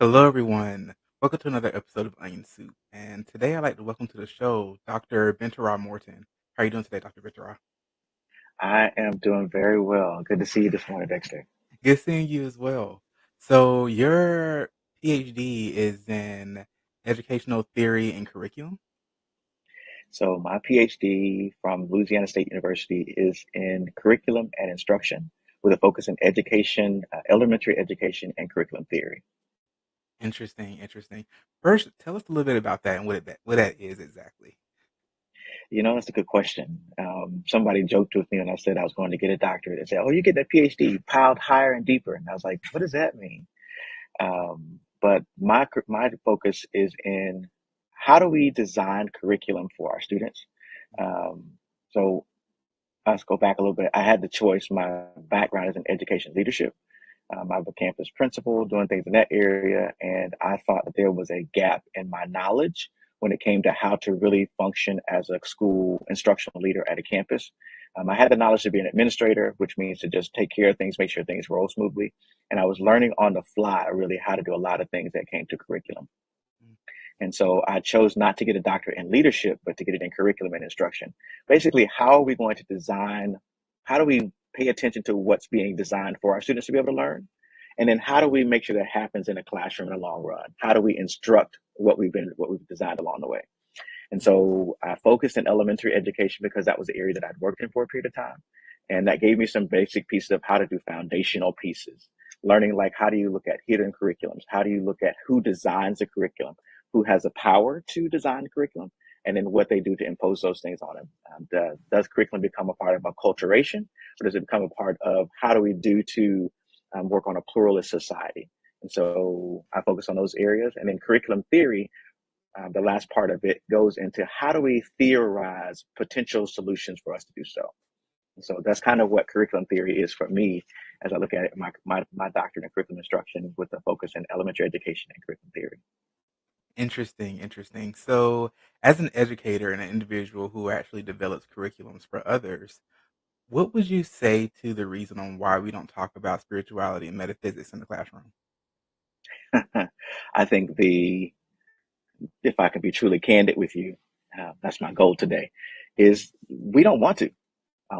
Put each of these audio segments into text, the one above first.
Hello, everyone. Welcome to another episode of Onion Soup. And today I'd like to welcome to the show Dr. Morton. How are you doing today, Dr. Bentarah? I am doing very well. Good to see you this morning, Dexter. Good seeing you as well. So, your PhD is in educational theory and curriculum. So, my PhD from Louisiana State University is in curriculum and instruction with a focus in education, elementary education, and curriculum theory. Interesting, interesting. First, tell us a little bit about that and what that is exactly. That's a good question. Somebody joked with me when I said I was going to get a doctorate. They said, "Oh, you get that PhD piled higher and deeper." And I was like, "What does that mean?" But my focus is in how do we design curriculum for our students. Um, so let's go back a little bit. I had the choice. My background is in education leadership. I was a campus principal doing things in that area, and I thought that there was a gap in my knowledge when it came to how to really function as a school instructional leader at a campus. I had the knowledge to be an administrator, which means to just take care of things, make sure things roll smoothly. And I was learning on the fly, really, how to do a lot of things that came to curriculum. And so I chose not to get a doctorate in leadership, but to get it in curriculum and instruction. Basically, how are we going to design? How do we pay attention to what's being designed for our students to be able to learn? And then how do we make sure that happens in a classroom in the long run? How do we instruct what we've designed along the way? And so I focused in elementary education because that was the area that I'd worked in for a period of time. And that gave me some basic pieces of how to do foundational pieces, learning like how do you look at hidden curriculums? How do you look at who designs the curriculum, who has the power to design the curriculum, and then what they do to impose those things on them. Does curriculum become a part of acculturation, or does it become a part of how do we do to work on a pluralist society? And so I focus on those areas. And then curriculum theory, the last part of it goes into how do we theorize potential solutions for us to do so. And so that's kind of what curriculum theory is for me as I look at it, my doctorate in curriculum instruction with a focus in elementary education and curriculum theory. Interesting, interesting. So, as an educator and an individual who actually develops curriculums for others, what would you say to the reason on why we don't talk about spirituality and metaphysics in the classroom? I think if I can be truly candid with you, that's my goal today, is we don't want to.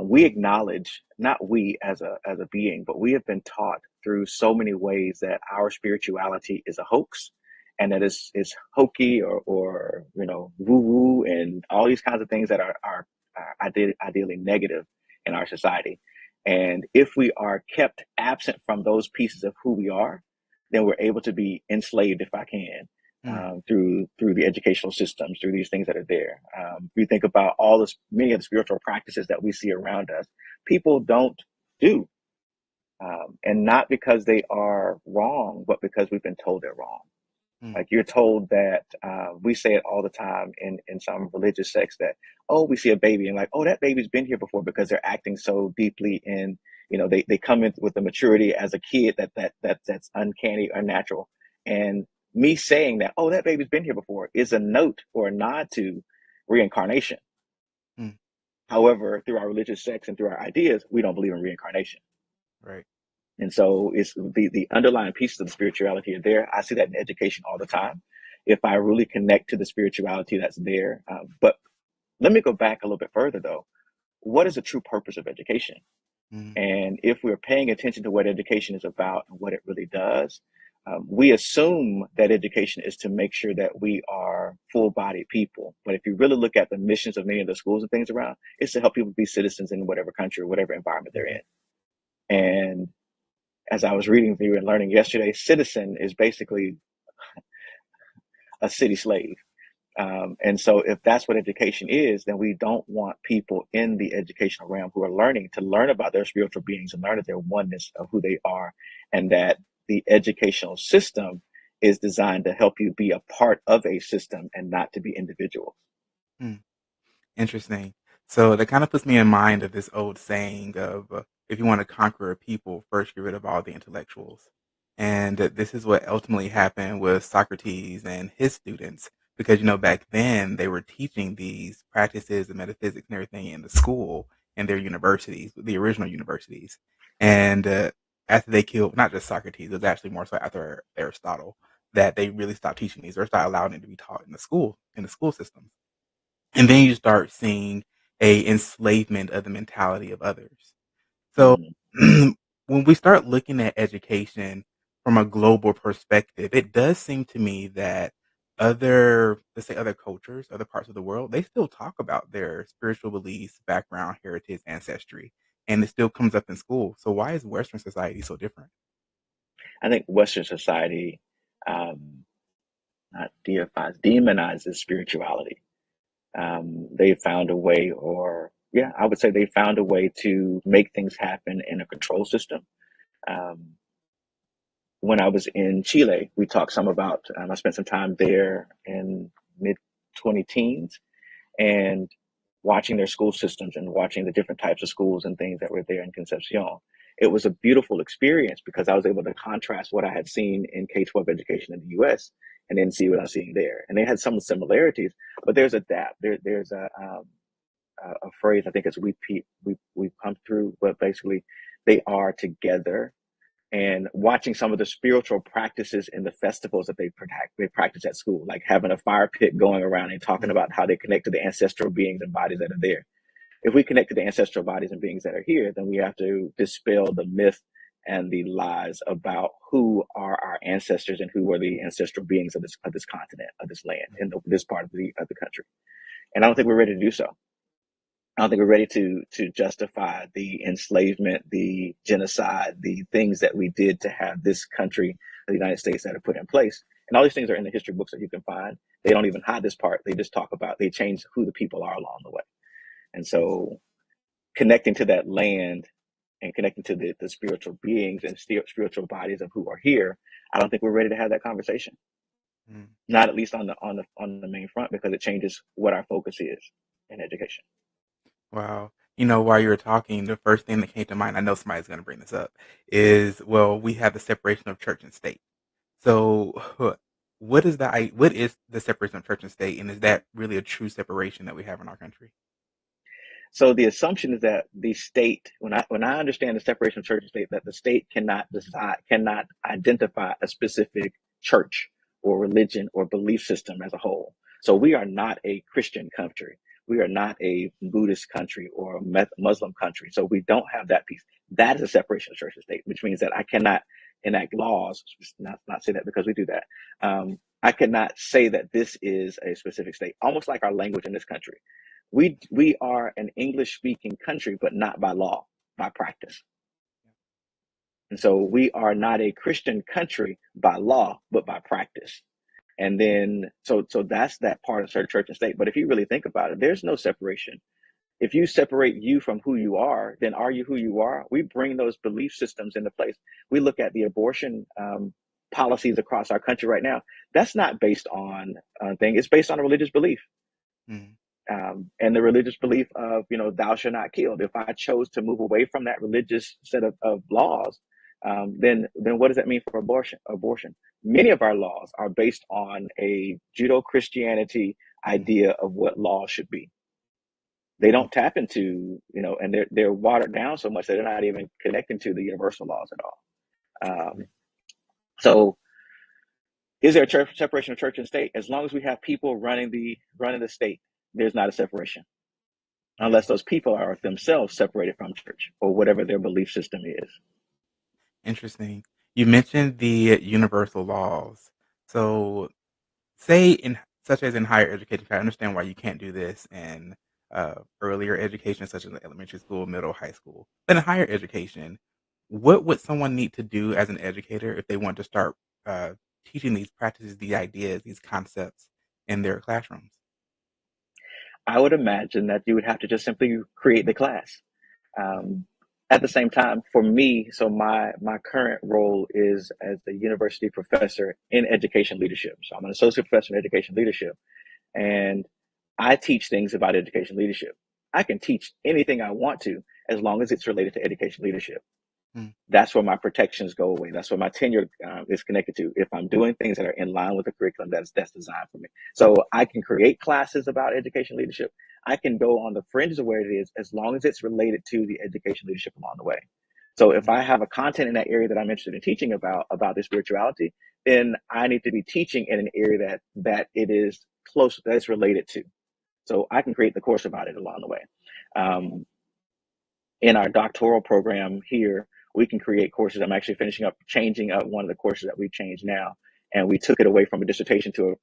We acknowledge, not we as a being, but we have been taught through so many ways that our spirituality is a hoax, and that is hokey or woo woo and all these kinds of things that are ideally negative in our society. And if we are kept absent from those pieces of who we are, then we're able to be enslaved, if I can, Mm, through the educational systems, through these things that are there. We think about all this, many of the spiritual practices that we see around us. People don't do, and not because they are wrong, but because we've been told they're wrong. mm, Like you're told that we say it all the time in some religious sects that, oh, we see a baby and like, oh, that baby's been here before because they're acting so deeply in, they come in with the maturity as a kid that's uncanny, unnatural. And me saying that, oh, that baby's been here before is a note or a nod to reincarnation. mm, However, through our religious sects and through our ideas, we don't believe in reincarnation. right. And so it's the underlying pieces of the spirituality are there. I see that in education all the time. If I really connect to the spirituality that's there. But let me go back a little bit further though. What is the true purpose of education? Mm, And if we're paying attention to what education is about and what it really does, we assume that education is to make sure that we are full bodied people. But if you really look at the missions of many of the schools and things around, it's to help people be citizens in whatever country or whatever environment they're mhm, in. And as I was reading through and learning yesterday, citizen is basically a city slave. And so, if that's what education is, then we don't want people in the educational realm who are learning to learn about their spiritual beings and learn that their oneness of who they are, and that the educational system is designed to help you be a part of a system and not to be individuals. Hmm. Interesting. So that kind of puts me in mind of this old saying of if you want to conquer a people, first get rid of all the intellectuals. And this is what ultimately happened with Socrates and his students, because back then they were teaching these practices and metaphysics and everything in the school and their universities, the original universities. And after they killed not just Socrates, it was actually more so after Aristotle that they really stopped teaching these or started allowing it to be taught in the school system. And then you start seeing a enslavement of the mentality of others. So Mm, when we start looking at education from a global perspective, it does seem to me that let's say other cultures, other parts of the world, they still talk about their spiritual beliefs, background, heritage, ancestry, and it still comes up in school. So why is Western society so different? I think Western society um, not demonizes spirituality. They found a way, or yeah, I would say they found a way to make things happen in a control system. Um, when I was in Chile, we talked some about. I spent some time there in mid 20 teens, and watching their school systems and watching the different types of schools and things that were there in Concepcion. It was a beautiful experience because I was able to contrast what I had seen in K-12 education in the US and then see what I was seeing there. And they had some similarities, but there's a gap. There's a phrase, I think it's we've come through, but basically they are together, and watching some of the spiritual practices in the festivals that they practice at school, like having a fire pit going around and talking Mm, about how they connect to the ancestral beings and bodies that are there. If we connect to the ancestral bodies and beings that are here, then we have to dispel the myth and the lies about who are our ancestors and who are the ancestral beings of this continent, of this land, in this part of the country. And I don't think we're ready to do so. I don't think we're ready to justify the enslavement, the genocide, the things that we did to have this country, the United States, that are put in place. And all these things are in the history books that you can find. They don't even hide this part. They just talk about, they change who the people are along the way. And yes. so connecting to that land and connecting to the spiritual beings and spiritual bodies of who are here, I don't think we're ready to have that conversation. Mm. Not at least on the main front, because it changes what our focus is in education. Wow. While you were talking, the first thing that came to mind, I know somebody's going to bring this up, is well, we have the separation of church and state. So, what is the separation of church and state, and is that really a true separation that we have in our country? So the assumption is that the state, when I understand the separation of church and state, that the state cannot identify a specific church or religion or belief system as a whole. So we are not a Christian country. We are not a Buddhist country or a Muslim country. So we don't have that piece. That is a separation of church and state, which means that I cannot enact laws, not say that because we do that. I cannot say that this is a specific state, almost like our language in this country. We are an English speaking country, but not by law, by practice. And so we are not a Christian country by law, but by practice. And then so that's that part of church and state. But if you really think about it, there's no separation. If you separate you from who you are, then are you who you are? We bring those belief systems into place. We look at the abortion policies across our country right now. That's not based on thing. It's based on a religious belief. Mm, And the religious belief of, thou shalt not kill. If I chose to move away from that religious set of laws, then what does that mean for abortion? Many of our laws are based on a Judeo Christianity mm, idea of what law should be. They mm, don't tap into, and they're watered down so much that they're not even connecting to the universal laws at all. mm, So is there a separation of church and state? As long as we have people running the state, there's not a separation, mm. unless those people are themselves separated from church or whatever their belief system is. Interesting. You mentioned the universal laws. So, say in such as in higher education, I understand why you can't do this in earlier education, such as elementary school, middle, high school. But in higher education, what would someone need to do as an educator if they want to start uh, teaching these practices, these ideas, these concepts in their classrooms? I would imagine that you would have to just simply create the class. Mm, at the same time, for me, so my current role is as the university professor in education leadership. So I'm an associate professor in education leadership, and I teach things about education leadership. I can teach anything I want to as long as it's related to education leadership. Mm, That's where my protections go away. That's where my tenure is connected to. If I'm doing things that are in line with the curriculum that's designed for me, so I can create classes about education leadership. I can go on the fringes of where it is as long as it's related to the education leadership along the way. So if mm, I have a content in that area that I'm interested in teaching about the spirituality, then I need to be teaching in an area that it is close, that it's related to. So I can create the course about it along the way. Um, in our doctoral program here, we can create courses. I'm actually finishing up changing up one of the courses that we've changed now, and we took it away from a dissertation to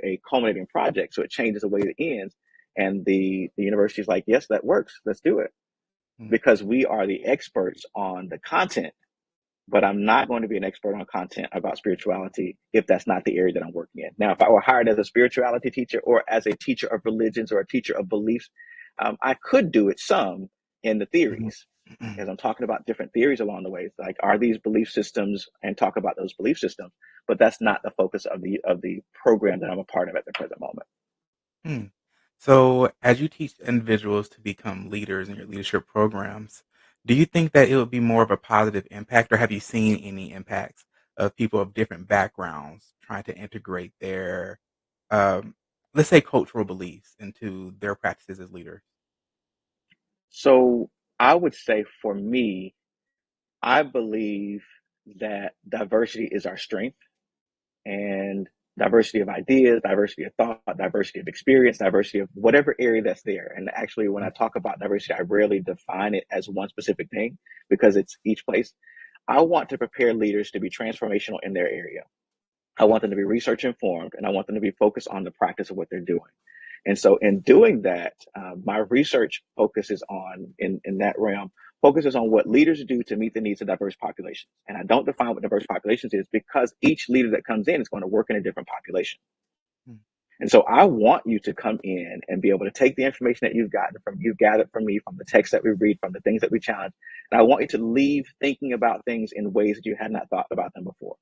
a culminating project. So it changes the way it ends, and the university is like, yes, that works. Let's do it mm, because we are the experts on the content, but I'm not going to be an expert on content about spirituality if that's not the area that I'm working in. Now, if I were hired as a spirituality teacher or as a teacher of religions or a teacher of beliefs, I could do it some in the mhm, theories mhm, as I'm talking about different theories along the way. It's like, are these belief systems and talk about those belief systems? But that's not the focus of the program that I'm a part of at the present moment. mm. So, as you teach individuals to become leaders in your leadership programs, do you think that it would be more of a positive impact, or have you seen any impacts of people of different backgrounds trying to integrate their, um, let's say, cultural beliefs into their practices as leaders? So I would say for me, I believe that diversity is our strength and diversity of ideas, diversity of thought, diversity of experience, diversity of whatever area that's there. And actually, when I Mm, talk about diversity, I rarely define it as one specific thing because it's each place. I want to prepare leaders to be transformational in their area. I mm, want them to be research informed and I want them to be focused on the practice of what they're doing. And so, in doing that, my research focuses on in that realm focuses on what leaders do to meet the needs of diverse populations. And I don't define what diverse populations is because each leader that comes in is going to work in a different population. mm, And so, I want you to come in and be able to take the information that you've gathered from me, from the text that we read, from the things that we challenge, and I want you to leave thinking about things in ways that you had not thought about them before.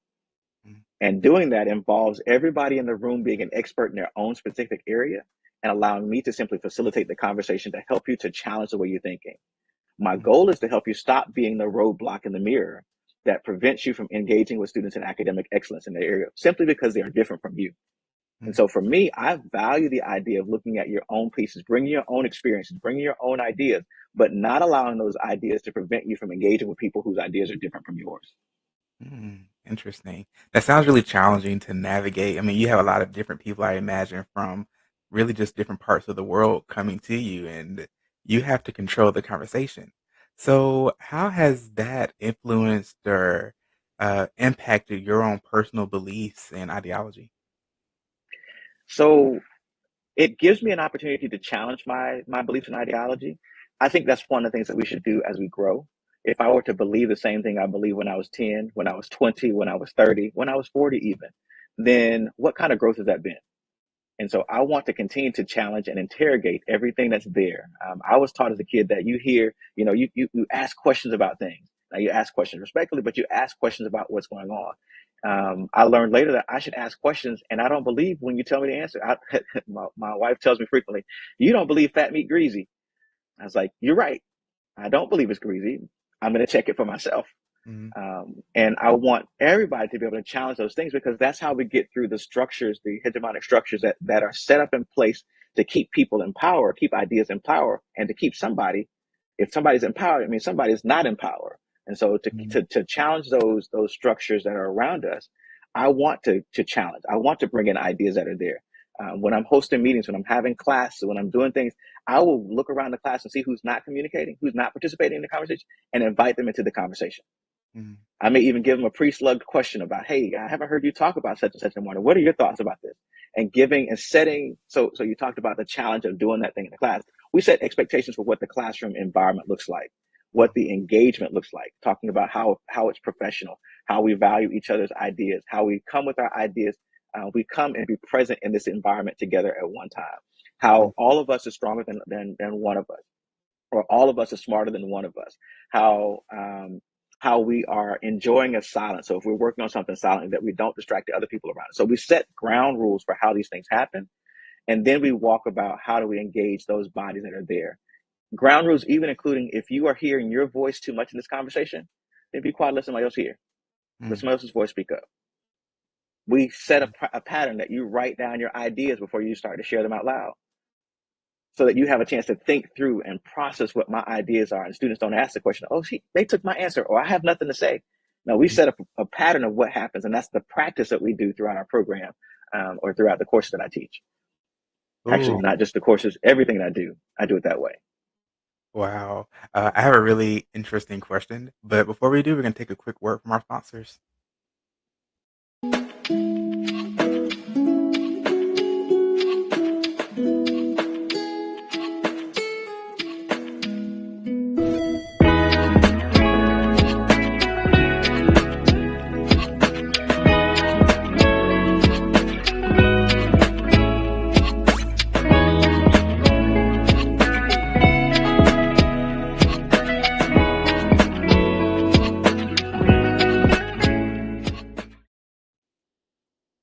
mm, And doing that involves everybody in the room being an expert in their own specific area and allowing me to simply facilitate the conversation to help you to challenge the way you're thinking. My mm, goal is to help you stop being the roadblock in the mirror that prevents you from engaging with students in academic excellence in their area simply because they are different from you. And mm, so for me, I value the idea of looking at your own pieces, bringing your own experiences, bringing your own ideas, but not allowing those ideas to prevent you from engaging with people whose ideas are different from yours. Interesting. That sounds really challenging to navigate. I mean, you have a lot of different people, I imagine, from really just different parts of the world coming to you, and you have to control the conversation. So, how has that influenced or impacted your own personal beliefs and ideology? So it gives me an opportunity to challenge my beliefs and ideology. I think that's one of the things that we should do as we grow. If I were to believe the same thing I believed when I was 10, when I was 20, when I was 30, when I was 40 even, then what kind of growth has that been? And so I want to continue to challenge and interrogate everything that's there. I was taught as a kid that you hear, you ask questions about things. Now you ask questions respectfully, but you ask questions about what's going on. I learned later that I should ask questions, and I don't believe when you tell me the answer. My wife tells me frequently, "You don't believe fat meat greasy." I was like, "You're right. I don't believe it's greasy. I'm going to check it for myself." Mm, And I want everybody to be able to challenge those things because that's how we get through the structures, the hegemonic structures that are set up in place to keep people in power, keep ideas in power, and to keep somebody. If somebody's in power, it means somebody's not in power. And so mm, to challenge those structures that are around us, I want to challenge. I want to bring in ideas that are there. When I'm hosting meetings, when I'm having classes, when I'm doing things, I will look around the class and see who's not communicating, who's not participating in the conversation, and invite them into the conversation. mm, I may even give them a pre-slugged question about, hey, I haven't heard you talk about such and such in the morning. What are your thoughts about this? And giving and setting, so you talked about the challenge of doing that thing in the class. We set expectations for what the classroom environment looks like, what mm, the engagement looks like, talking about how it's professional, how we value each other's ideas, how we come with our ideas. We come and be present in this environment together at one time. mm, How all of us is stronger than one of us or all of us are smarter than one of us. How how we are enjoying a silence. So if we're working on something silently, that we don't distract the other people around us. So we set ground rules for how these things happen, and then we walk about how do we engage those bodies that are there. Ground rules, even including if you are hearing your voice too much in this conversation, then be quiet, let somebody else hear. Let Mm, somebody else's voice speak up. We set mm. a pattern that you write down your ideas before you start to share them out loud, so that you have a chance to think through and process what my ideas are. And students don't ask the question, oh, they took my answer, or I have nothing to say. No, we set up a pattern of what happens. And that's the practice that we do throughout our program, or throughout the courses that I teach. Actually, Ooh, not just the courses, everything that I do it that way. wow. I have a really interesting question, but before we do, we're going to take a quick word from our sponsors.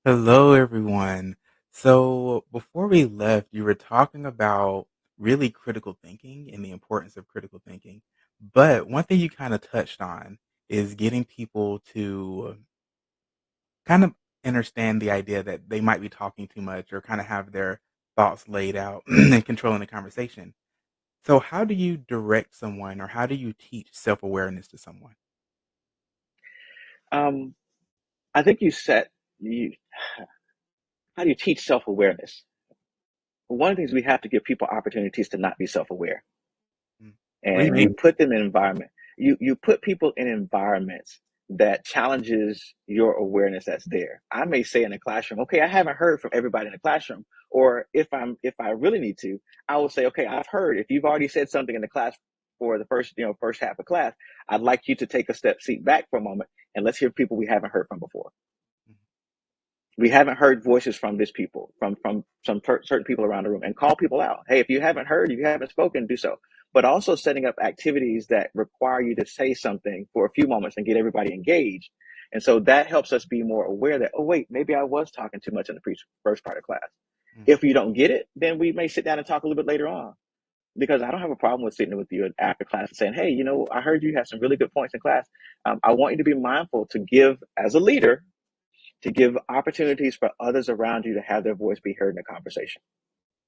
Hello, everyone. So, before we left, you were talking about really critical thinking and the importance of critical thinking. But one thing you kind of touched on is getting people to kind of understand the idea that they might be talking too much or kind of have their thoughts laid out and controlling the conversation. So, how do you direct someone or how do you teach self awareness to someone? Um, I think you, how do you teach self awareness? One of the things, we have to give people opportunities to not be self aware. Mm. What do you And mean? you put them in environment. You put people in environments that challenges your awareness that's there. I may say in a classroom, okay, I haven't heard from everybody in the classroom. Or if I really need to, I will say, okay, I've heard. If you've already said something in the class for the first half of class, I'd like you to take a seat back for a moment, and let's hear people we haven't heard from before. We haven't heard voices from this people, from some certain people around the room, and call people out. Hey, if you haven't heard, if you haven't spoken, do so. But also setting up activities that require you to say something for a few moments and get everybody engaged. And so that helps us be more aware that, oh, wait, maybe I was talking too much in the first part of class. Mm, If you don't get it, then we may sit down and talk a little bit later on. Because I don't have a problem with sitting with you after class and saying, hey, I heard you have some really good points in class. I want you to be mindful to give, as a leader, to give opportunities for others around you to have their voice be heard in the conversation.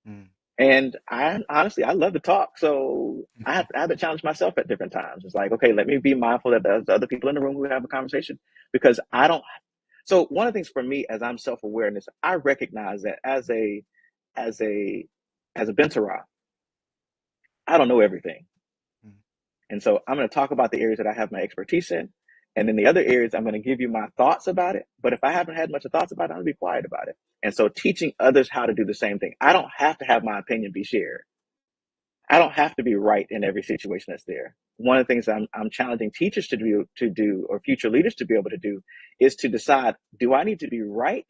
mm, And I honestly, I love to talk. So I have to challenge myself at different times. It's like, okay, let me be mindful that there's other people in the room who have a conversation, because I don't. So one of the things for me, as I'm self-awareness, I recognize that as a, as a Bentara, I don't know everything. mm, And so I'm going to talk about the areas that I have my expertise in. And then the other areas, I'm going to give you my thoughts about it. But if I haven't had much thoughts about it, I'm going to be quiet about it. And so teaching others how to do the same thing. I don't have to have my opinion be shared. I don't have to be right in every situation that's there. One of the things I'm challenging teachers to do, or future leaders to be able to do, is to decide, do I need to be right,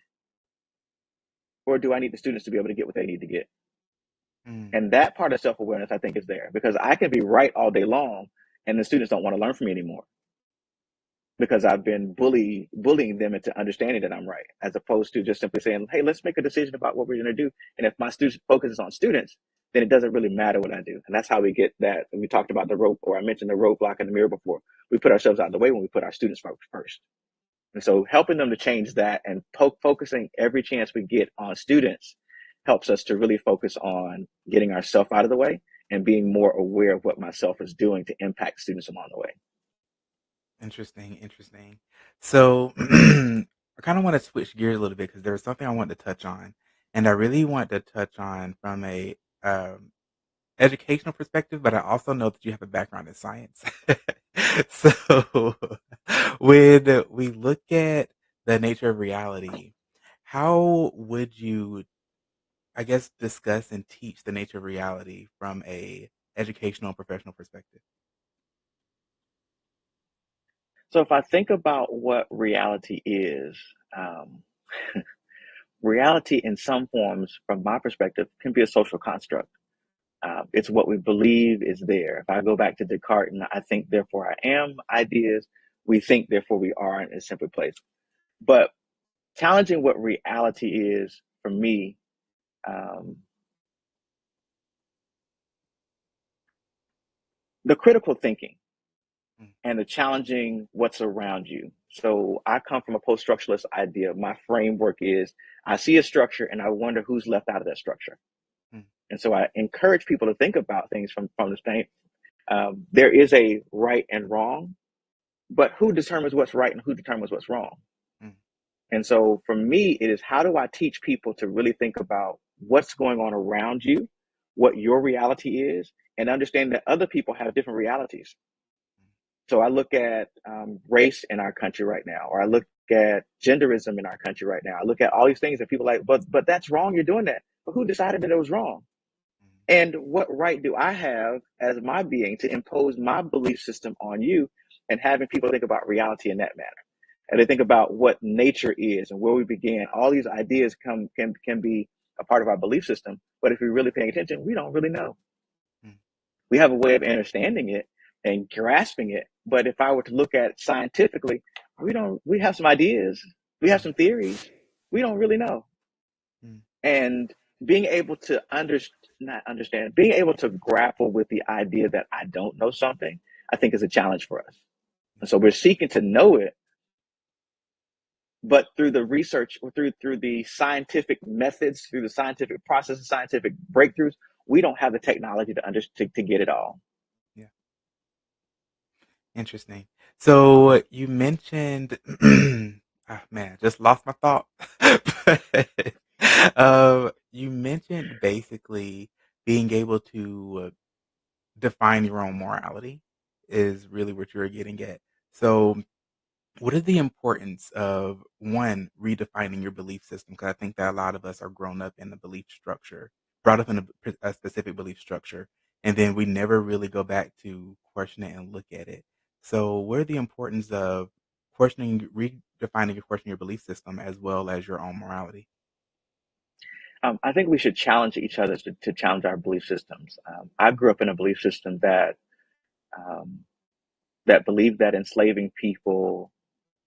or do I need the students to be able to get what they need to get? mm, And that part of self-awareness, I think, is there, because I can be right all day long and the students don't want to learn from me anymore, because I've been bullying them into understanding that I'm right, as opposed to just simply saying, "Hey, let's make a decision about what we're going to do." And if my student focuses on students, then it doesn't really matter what I do. And that's how we get that. And we talked about the rope, or I mentioned the roadblock in the mirror before. We put ourselves out of the way when we put our students first. And so, helping them to change that and focusing every chance we get on students helps us to really focus on getting ourselves out of the way and being more aware of what myself is doing to impact students along the way. interesting, interesting. So, I kind of want to switch gears a little bit because there's something I want to touch on, and I really want to touch on from a um, educational perspective, but I also know that you have a background in science. So, when we look at the nature of reality, how would you, I guess, discuss and teach the nature of reality from a educational and professional perspective? So if I think about what reality is, um, reality in some forms, from my perspective, can be a social construct. It's what we believe is there. If I go back to Descartes and I think, therefore I am ideas, we think, therefore we are in a simple place. But challenging what reality is for me, um, the critical thinking Mm, and the challenging what's around you. So I come from a post-structuralist idea. My framework is I see a structure and I wonder who's left out of that structure. mm, And so I encourage people to think about things from this thing. There is a right and wrong, but who determines what's right and who determines what's wrong? mm, And so for me, it is how do I teach people to really think about what's going on around you, what your reality is, and understand that other people have different realities. So I look at race in our country right now, or I look at genderism in our country right now. I look at all these things that people are like, but that's wrong. You're doing that. But who decided that it was wrong? mm, And what right do I have as my being to impose my belief system on you and having people think about reality in that manner? And they think about what nature is and where we began. All these ideas can be a part of our belief system, but if we're really paying attention, we don't really know. mm, We have a way of understanding it and grasping it, but if I were to look at it scientifically, we don't. We have some ideas, we have mm, some theories, we don't really know. mm, And being able to not understand, being able to grapple with the idea that I don't know something, I think is a challenge for us. And so we're seeking to know it, but through the research or through the scientific methods, through the scientific processes, scientific breakthroughs, we don't have the technology to get it all. yeah. Interesting. So you mentioned, ah, man, just lost my thought. But, you mentioned basically being able to define your own morality is really what you're getting at. So what is the importance of one redefining your belief system? Because I think that a lot of us are grown up in a belief structure, brought up in a specific belief structure, and then we never really go back to question it and look at it. So, what are the importance of questioning, redefining and questioning your belief system as well as your own morality? I think we should challenge each other to challenge our belief systems. I grew up in a belief system um, that believed that enslaving people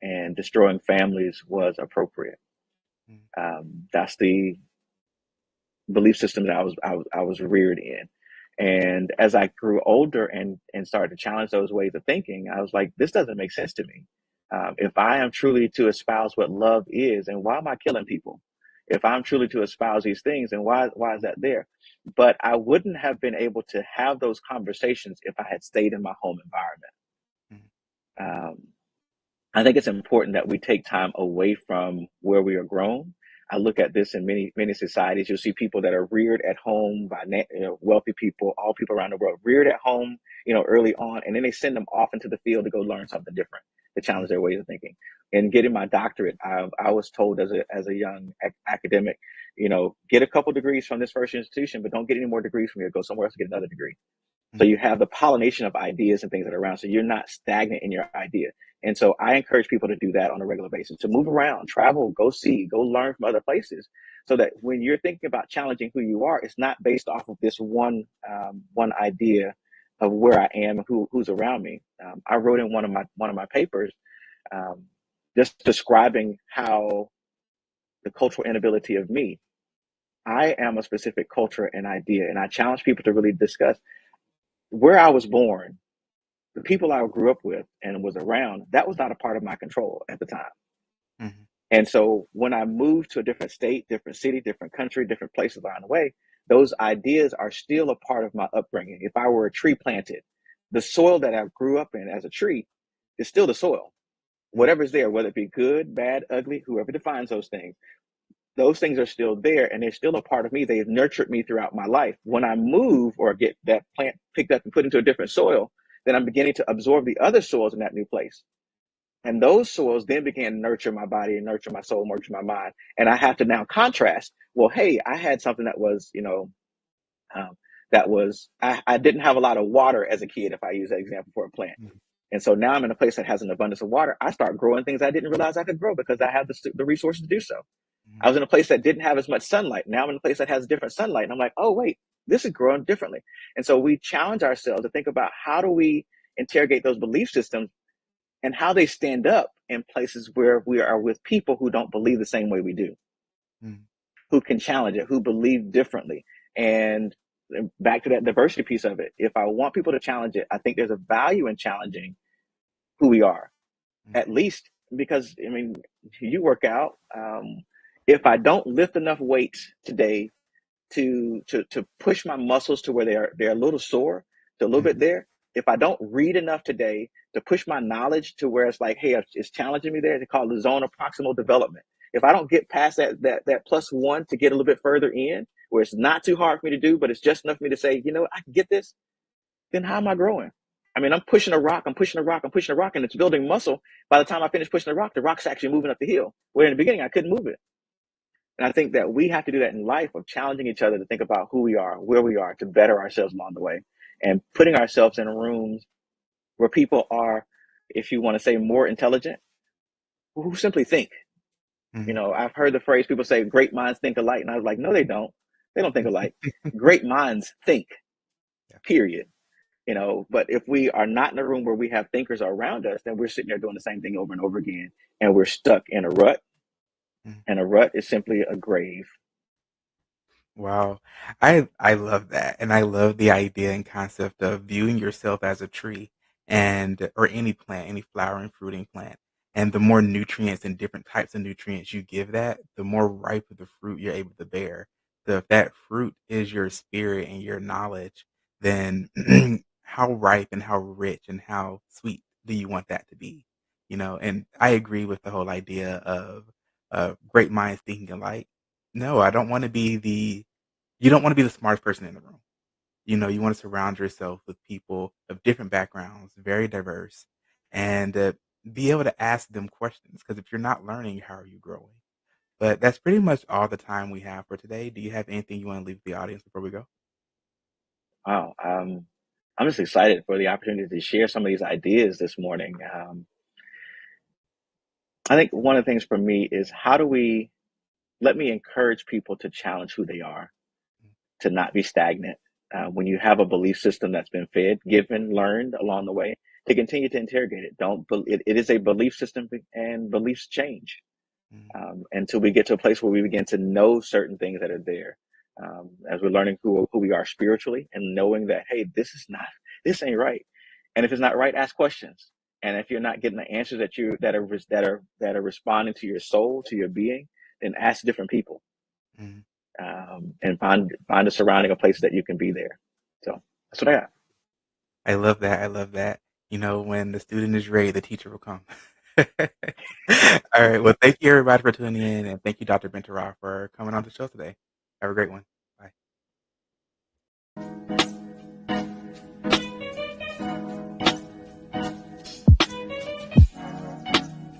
and destroying families was appropriate. Mm, That's the belief system that I was reared in. And as I grew older and started to challenge those ways of thinking, I was like, this doesn't make sense to me. If I am truly to espouse what love is, and why am I killing people? If I'm truly to espouse these things, and why is that there? But I wouldn't have been able to have those conversations if I had stayed in my home environment. mm, Um, I think it's important that we take time away from where we are grown. I look at this in many societies. You'll see people that are reared at home by wealthy people, all people around the world, reared at home, early on, and then they send them off into the field to go learn something different, to challenge mm, their ways of thinking. And getting my doctorate, I was told as a young academic, get a couple degrees from this first institution, but don't get any more degrees from here. Go somewhere else to get another degree. So mm, you have the pollination of ideas and things that are around. So you're not stagnant in your idea. And so I encourage people to do that on a regular basis, to move around, travel, go see, go learn from other places, so that when you're thinking about challenging who you are, it's not based off of this one idea of where I am and who's around me. I wrote in one of my papers, um, just describing how the cultural inability of me. I am a specific culture and idea, and I challenge people to really discuss where I was born, the people I grew up with and was around, that was not a part of my control at the time. mm, And so when I moved to a different state, different city, different country, different places along the way, those ideas are still a part of my upbringing. If I were a tree planted, the soil that I grew up in as a tree is still the soil. mm, Whatever's there, whether it be good, bad, ugly, whoever defines those things are still there and they're still a part of me. They've nurtured me throughout my life. When I move or get that plant picked up and put into a different soil, then I'm beginning to absorb the other soils in that new place. And those soils then began to nurture my body and nurture my soul, nurture my mind. And I have to now contrast. Well, hey, I had something that was, um, I didn't have a lot of water as a kid, if I use that example for a plant. mm, And so now I'm in a place that has an abundance of water. I start growing things I didn't realize I could grow because I have the resources to do so. I mm, was in a place that didn't have as much sunlight. Now I'm in a place that has different sunlight. And I'm like, oh, wait, this is growing differently. And so we challenge ourselves to think about how do we interrogate those belief systems and how they stand up in places where we are with people who don't believe the same way we do, Mm, who can challenge it, who believe differently. And back to that diversity piece of it, if I want people to challenge it, I think there's a value in challenging who we are, mm, at least because, I mean, you work out. If I don't lift enough weights today to push my muscles to where they're a little sore, to a little mm, bit there. If I don't read enough today to push my knowledge to where it's like, hey, it's challenging me there, to call the zone of proximal development. If I don't get past that +1 to get a little bit further in, where it's not too hard for me to do, but it's just enough for me to say, you know, I can get this, then how am I growing? I mean, I'm pushing a rock, I'm pushing a rock, I'm pushing a rock, and it's building muscle. By the time I finish pushing the rock's actually moving up the hill. Where in the beginning I couldn't move it. And I think that we have to do that in life of challenging each other to think about who we are, where we are, to better ourselves along the way, and putting ourselves in rooms where people are, if you want to say, more intelligent, who simply think. You mm. know, I've heard the phrase people say, great minds think alike. And I was like, no, they don't. They don't think alike. Great minds think, Yeah. period. You know, but if we are not in a room where we have thinkers around us, then we're sitting there doing the same thing over and over again. And we're stuck in a rut. Mm. And a rut is simply a grave. Wow. I love that. And I love the idea and concept of viewing yourself as a tree and or any plant, any flowering, fruiting plant. And the more nutrients and different types of nutrients you give that, the more ripe of the fruit you're able to bear. So if that fruit is your spirit and your knowledge, then how ripe and how rich and how sweet do you want that to be? You know, and I agree with the whole idea of great minds thinking alike. No, I don't want to be the you don't want to be the smartest person in the room. You know, you want to surround yourself with people of different backgrounds, very diverse, and be able to ask them questions. Because if you're not learning, how are you growing? But that's pretty much all the time we have for today. Do you have anything you want to leave the audience before we go? Wow. I'm just excited for the opportunity to share some of these ideas this morning. I think one of the things for me is how do we let me encourage people to challenge who they are, to not be stagnant. When you have a belief system that's been fed, given, learned along the way, to continue to interrogate it. Don't it is a belief system, and beliefs change Mm, until we get to a place where we begin to know certain things that are there. As we're learning who we are spiritually and knowing that, hey, this ain't right. And if it's not right, ask questions. And if you're not getting the answers that are responding to your soul, to your being, then ask different people, mm. and find a surrounding, a place that you can be there. So that's what I got. I love that. I love that. You know, when the student is ready, the teacher will come. All right. Well, thank you everybody for tuning in, and thank you, Dr. Benteroff, for coming on the show today. Have a great one.